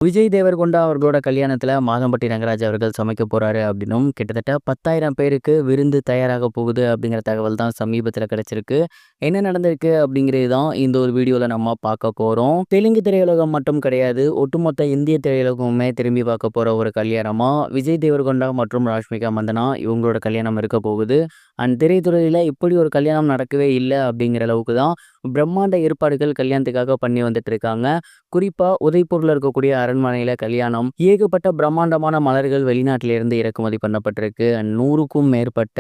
விஜய் தேவரகொண்டா அவர்களோட கல்யாணத்துல மாதம்பட்டி ரங்கராஜ் அவர்கள் சமைக்க போறாரு அப்படின்னும், கிட்டத்தட்ட 10,000 பேருக்கு விருந்து தயாராக போகுது அப்படிங்கிற தகவல் தான் சமீபத்துல கிடைச்சிருக்கு. என்ன நடந்திருக்கு அப்படிங்கிறது தான் இந்த ஒரு வீடியோல நம்ம பார்க்க போறோம். தெலுங்கு திரையுலகம் மட்டும் கிடையாது, ஒட்டுமொத்த இந்திய திரையுலகமுமே திரும்பி பார்க்க போற ஒரு கல்யாணமா விஜய் தேவரகொண்டா மற்றும் ராஷ்மிகா மந்தனா இவங்களோட கல்யாணம் இருக்க போகுது. அண்ட் திரைத்துறையில இப்படி ஒரு கல்யாணம் நடக்கவே இல்ல அப்படிங்கிற அளவுக்கு தான் பிரம்மாண்ட ஏற்பாடுகள் கல்யாணத்துக்காக பண்ணி வந்துட்டு இருக்காங்க. குறிப்பா உதய்பூர்ல இருக்கக்கூடிய அரண்மனையில கல்யாணம். ஏகப்பட்ட பிரம்மாண்டமான மலர்கள் வெளிநாட்டிலிருந்து இறக்குமதி பண்ணப்பட்டிருக்கு. 100க்கும் மேற்பட்ட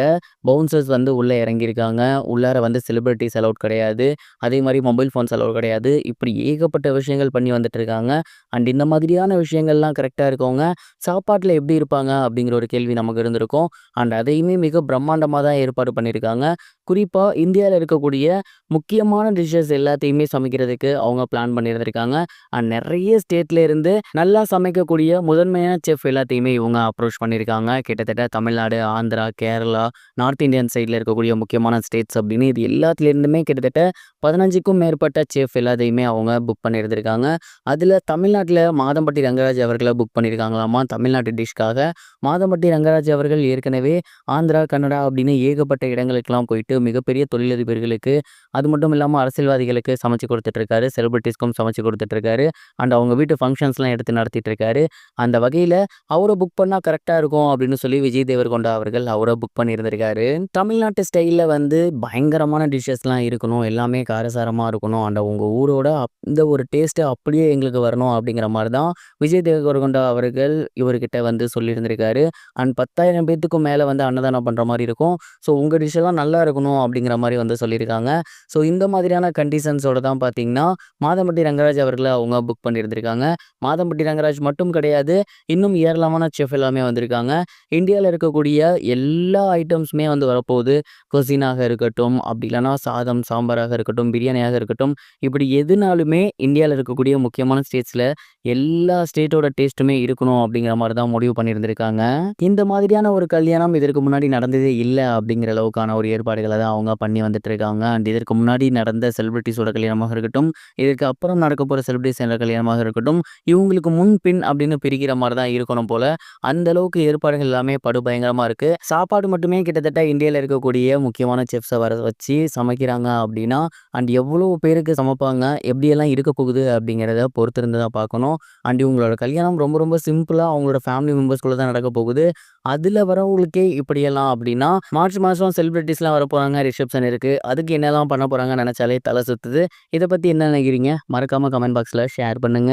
பவுன்சர்ஸ் வந்து உள்ள இறங்கியிருக்காங்க. உள்ளார வந்து செலிபிரிட்டிஸ் அலவுட் கிடையாது. அதே மாரி மொபைல் ஃபோன்ஸ் அலவுட் கிடையாது. இப்படி ஏகப்பட்ட விஷயங்கள் பண்ணி வந்துட்டு இருக்காங்க. அண்ட் இந்த மாதிரியான விஷயங்கள்லாம் கரெக்ட்டா இருக்கவங்க, சாப்பாட்டுல எப்படி இருப்பாங்க அப்படிங்கிற ஒரு கேள்வி நமக்கு இருந்திருக்கும். அண்ட் அதையுமே மிக பிரம்மாண்டமா தான் ஏற்பாடு பண்ணியிருக்காங்க. குறிப்பா இந்தியால இருக்கக்கூடிய முக்கியமான டிஷ்ஷஸ் எல்லாத்தையுமே சமைக்கிறதுக்கு அவங்க பிளான் பண்ணியிருந்திருக்காங்க. நெறைய ஸ்டேட்ல இருந்து நல்லா சமைக்கக்கூடிய முதன்மையான செஃப் எல்லாத்தையுமே இவங்க அப்ரோச் பண்ணியிருக்காங்க. கிட்டத்தட்ட தமிழ்நாடு, ஆந்திரா, கேரளா, நார்த் இந்தியன் சைட்ல இருக்கக்கூடிய முக்கியமான ஸ்டேட்ஸ் அப்படின்னு இது எல்லாத்துலேருந்துமே கிட்டத்தட்ட 15க்கும் மேற்பட்ட செஃப் எல்லாத்தையுமே அவங்க புக் பண்ணியிருந்திருக்காங்க. அதில் தமிழ்நாட்டில் மாதம்பட்டி ரங்கராஜ் அவர்களை புக் பண்ணியிருக்காங்களாமா தமிழ்நாட்டு டிஷ்காக. மாதம்பட்டி ரங்கராஜ் அவர்கள் ஏற்கனவே ஆந்திரா, கன்னடா அப்படின்னு ஏகப்பட்ட இடங்களுக்கெல்லாம் போயிட்டு மிகப்பெரிய தொழிலதிபர்களுக்கு, அது மட்டும் இல்லாமல் அரசியல்வாதிகளுக்கு சமைச்சு கொடுத்துட்டு இருக்காரு. செலிபிரிட்டிஸ்க்கும் சமைச்சு கொடுத்துட்டு இருக்காரு. அண்ட் அவங்க வீட்டு ஃபங்க்ஷன்ஸ்லாம் எடுத்து நடத்திட்டு இருக்காரு. அந்த வகையில அவர புக் பண்ணா கரெக்ட்டா இருக்கும் அப்படின்னு சொல்லி விஜய் தேவரகொண்டா அவர்கள் அவர புக் பண்ணியிருந்திருக்காரு. தமிழ்நாட்டு ஸ்டைல்ல வந்து பயங்கரமான டிஷ்ஷஸ்லாம் இருக்கணும். எல்லாமே காரசாரமா இருக்கணும். அண்ட் உங்க ஊரோட அந்த ஒரு டேஸ்ட் அப்படியே எங்களுக்கு வரணும் அப்படிங்கிற மாரி தான் விஜய் தேவரகொண்டா அவர்கள் இவர்கிட்ட வந்து சொல்லியிருந்திருக்காரு. அண்ட் 10,000 பேத்துக்கும் மேல வந்து அன்னதானம் பண்ற மாரி இருக்கும். ஸோ உங்க டிஷ் எல்லாம் நல்லா இருக்கணும் அப்படிங்கிற மாரி வந்து சொல்லியிருக்காங்க. ஸோ இந்த மாதிரியான கண்டிஷன்ஸோட தான் பார்த்தீங்கன்னா, மாதம்பட்டி ரங்கராஜ் அவர்கள அவங்க புக் பண்ணியிருந்திருக்காங்க. மாதம்பட்டி ரங்கராஜ் மட்டும் கிடையாது, இன்னும் ஏராளமான செஃப் எல்லாமே வந்திருக்காங்க. இந்தியால இருக்கக்கூடிய எல்லா ஐட்டம்ஸுமே வந்து வரப்போகுது. குசினாக இருக்கட்டும், அப்படி இல்லைனா சாதம், சாம்பாராக இருக்கட்டும், பிரியாணியாக இருக்கட்டும், இப்படி எதுனாலுமே இந்தியால இருக்கக்கூடிய முக்கியமான ஸ்டேட்ஸ்ல எல்லா ஸ்டேட்டோட டேஸ்ட்டுமே இருக்கணும் அப்படிங்கிற மாரி தான் முடிவு பண்ணியிருந்திருக்காங்க. இந்த மாதிரியான ஒரு கல்யாணம் இதற்கு முன்னாடி நடந்ததே இல்ல அப்படிங்கிற அளவுக்கான ஒரு ஏற்பாடுகள தான் அவங்க பண்ணி வந்துட்டு இருக்காங்க. அண்ட் இதற்கு முன்னாடி நடந்த செலிபிரிட்டிஸோட கல்யாணமாக இருக்கட்டும், இதற்கு அப்புறம் நடக்க போற செலிபிரிட்டிஸோட கல்யாணமாக இருக்கட்டும், இவங்களுக்கு முன், பின் அப்படின்னு பிரிக்கிற மாரி தான் இருக்கணும் போல. அந்த அளவுக்கு ஏற்பாடுகள் எல்லாமே படுபயங்கரமா இருக்கு. சாப்பாடு மட்டுமே கிட்டத்தட்ட இந்தியால இருக்கக்கூடிய முக்கியமான செஃப்ஸ வர வச்சு சமைக்கிறாங்க அப்படின்னா, அண்ட் எவ்வளோ பேருக்கு சமைப்பாங்க, எப்படியெல்லாம் இருக்க போகுது அப்படிங்கிறத பொறுத்திருந்து தான் பார்க்கணும். அண்ட் இவங்களோட கல்யாணம் ரொம்ப ரொம்ப சிம்பிளா அவங்களோட ஃபேமிலி மெம்பர்ஸ்குள்ள தான் நடக்க போகுது. அதுல வரவங்களுக்கே இப்படியெல்லாம் அப்படின்னா, மார்ச் மாசம் செலிபிரிட்டிஸ்லாம் வரப்போறாங்க. ரிசப்ஷன் இருக்கு. அதுக்கு என்னலாம் பண்ண போறாங்கன்னு நெனச்சாலே தல சுத்துது. இத பத்தி என்ன நினைக்கிறீங்க? மறக்காம கமெண்ட் பாக்ஸ்ல ஷேர் பண்ணுங்க.